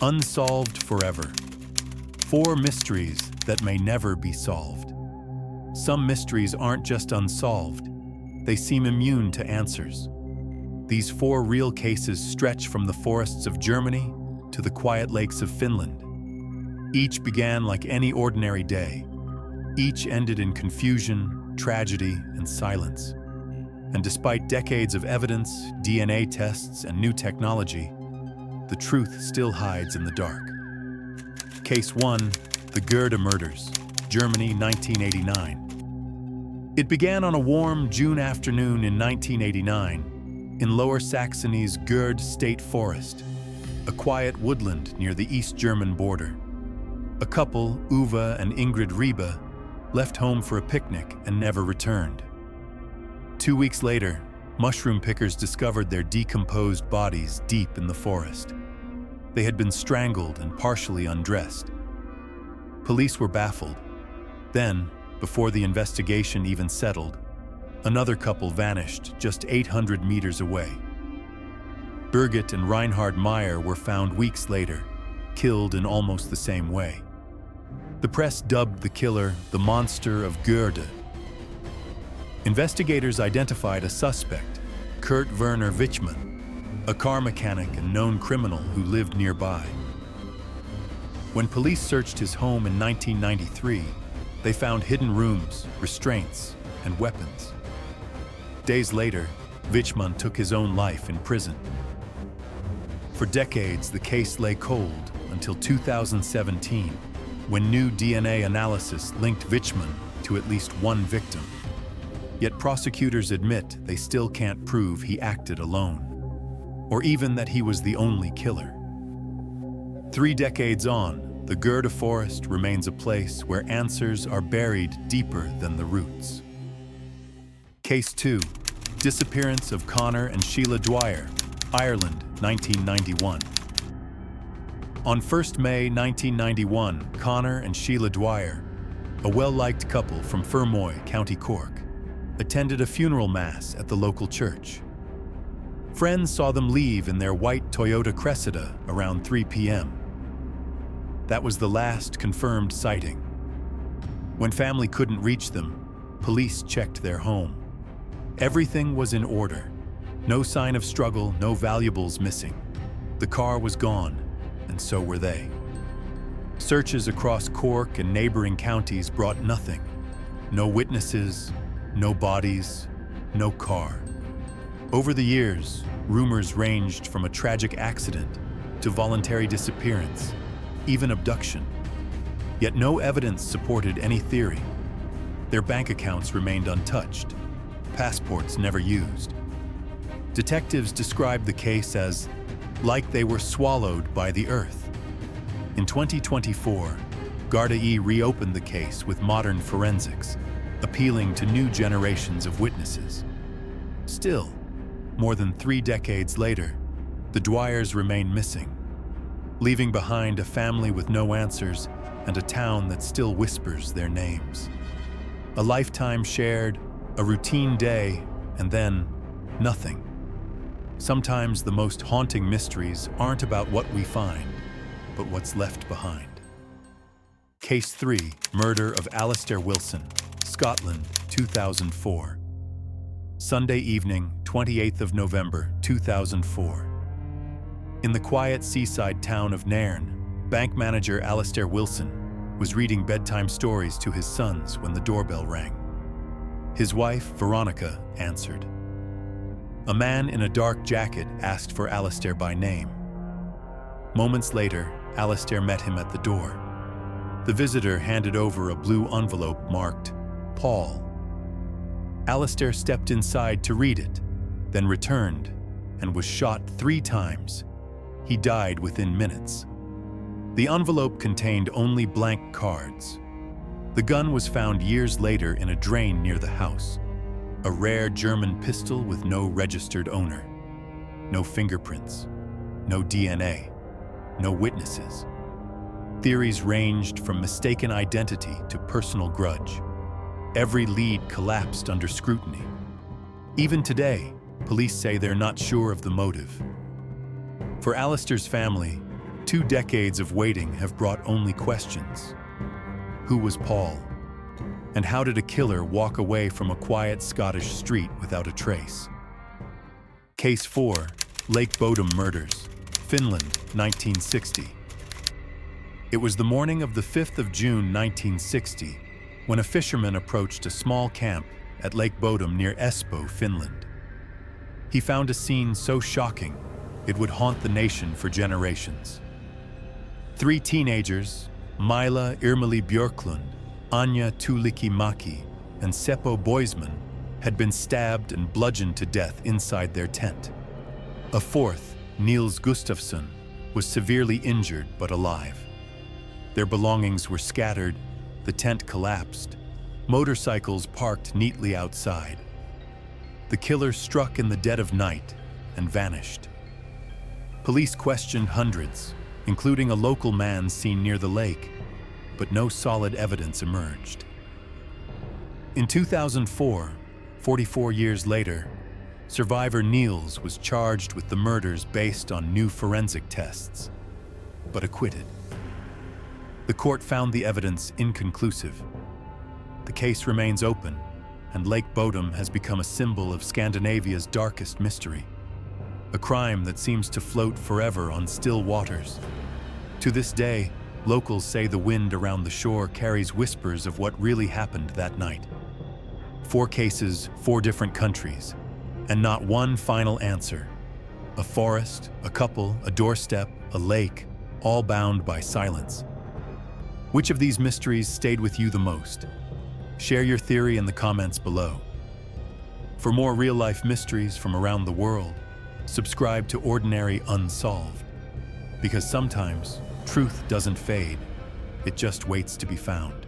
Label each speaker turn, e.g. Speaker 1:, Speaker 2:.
Speaker 1: Unsolved forever. 4 mysteries that may never be solved. Some mysteries aren't just unsolved, they seem immune to answers. These 4 real cases stretch from the forests of Germany to the quiet lakes of Finland. Each began like any ordinary day. Each ended in confusion, tragedy, and silence. And despite decades of evidence, DNA tests, and new technology, the truth still hides in the dark. Case 1, the Göhrde murders, Germany, 1989. It began on a warm June afternoon in 1989 in Lower Saxony's Göhrde State Forest, a quiet woodland near the East German border. A couple, Uwe and Ingrid Riebe, left home for a picnic and never returned. 2 weeks later, mushroom pickers discovered their decomposed bodies deep in the forest. They had been strangled and partially undressed. Police were baffled. Then, before the investigation even settled, another couple vanished just 800 meters away. Birgit and Reinhard Meyer were found weeks later, killed in almost the same way. The press dubbed the killer the monster of Göhrde. Investigators identified a suspect, Kurt Werner Wichmann, a car mechanic and known criminal who lived nearby. When police searched his home in 1993, they found hidden rooms, restraints, and weapons. Days later, Wichmann took his own life in prison. For decades, the case lay cold until 2017, when new DNA analysis linked Wichmann to at least one victim. Yet prosecutors admit they still can't prove he acted alone, or even that he was the only killer. 3 decades on, the Göhrde forest remains a place where answers are buried deeper than the roots. Case 2, disappearance of Conor and Sheila Dwyer, Ireland, 1991. On 1st May 1991, Conor and Sheila Dwyer, a well-liked couple from Fermoy, County Cork, attended a funeral mass at the local church. Friends saw them leave in their white Toyota Cressida around 3 p.m. That was the last confirmed sighting. When family couldn't reach them, police checked their home. Everything was in order. No sign of struggle, no valuables missing. The car was gone, and so were they. Searches across Cork and neighboring counties brought nothing. No witnesses, no bodies, no car. Over the years, rumors ranged from a tragic accident to voluntary disappearance, even abduction. Yet no evidence supported any theory. Their bank accounts remained untouched, passports never used. Detectives described the case as like they were swallowed by the earth. In 2024, Göhrde reopened the case with modern forensics, appealing to new generations of witnesses. Still, more than 3 decades later, the Dwyers remain missing, leaving behind a family with no answers and a town that still whispers their names. A lifetime shared, a routine day, and then nothing. Sometimes the most haunting mysteries aren't about what we find, but what's left behind. Case 3, murder of Alistair Wilson, Scotland, 2004. Sunday evening, 28th of November, 2004. In the quiet seaside town of Nairn, bank manager Alistair Wilson was reading bedtime stories to his sons when the doorbell rang. His wife, Veronica, answered. A man in a dark jacket asked for Alistair by name. Moments later, Alistair met him at the door. The visitor handed over a blue envelope marked Paul. Alistair stepped inside to read it, then returned and was shot 3 times. He died within minutes. The envelope contained only blank cards. The gun was found years later in a drain near the house. A rare German pistol with no registered owner. No fingerprints. No DNA. No witnesses. Theories ranged from mistaken identity to personal grudge. Every lead collapsed under scrutiny. Even today, police say they're not sure of the motive. For Alistair's family, 2 decades of waiting have brought only questions. Who was Paul? And how did a killer walk away from a quiet Scottish street without a trace? Case 4, Lake Bodom Murders, Finland, 1960. It was the morning of the 5th of June 1960 when a fisherman approached a small camp at Lake Bodom near Espoo, Finland. He found a scene so shocking it would haunt the nation for generations. 3 teenagers, Mila Irmeli Björklund, Anja Tuulikki-Maki, and Seppo Boisman, had been stabbed and bludgeoned to death inside their tent. A 4th, Niels Gustafsson, was severely injured but alive. Their belongings were scattered, the tent collapsed, motorcycles parked neatly outside. The killer struck in the dead of night and vanished. Police questioned hundreds, including a local man seen near the lake, but no solid evidence emerged. In 2004, 44 years later, survivor Niels was charged with the murders based on new forensic tests, but acquitted. The court found the evidence inconclusive. The case remains open, and Lake Bodom has become a symbol of Scandinavia's darkest mystery, a crime that seems to float forever on still waters. To this day, locals say the wind around the shore carries whispers of what really happened that night. 4 cases, 4 different countries, and not one final answer. A forest, a couple, a doorstep, a lake, all bound by silence. Which of these mysteries stayed with you the most? Share your theory in the comments below. For more real-life mysteries from around the world, subscribe to Ordinary Unsolved, because sometimes truth doesn't fade, it just waits to be found.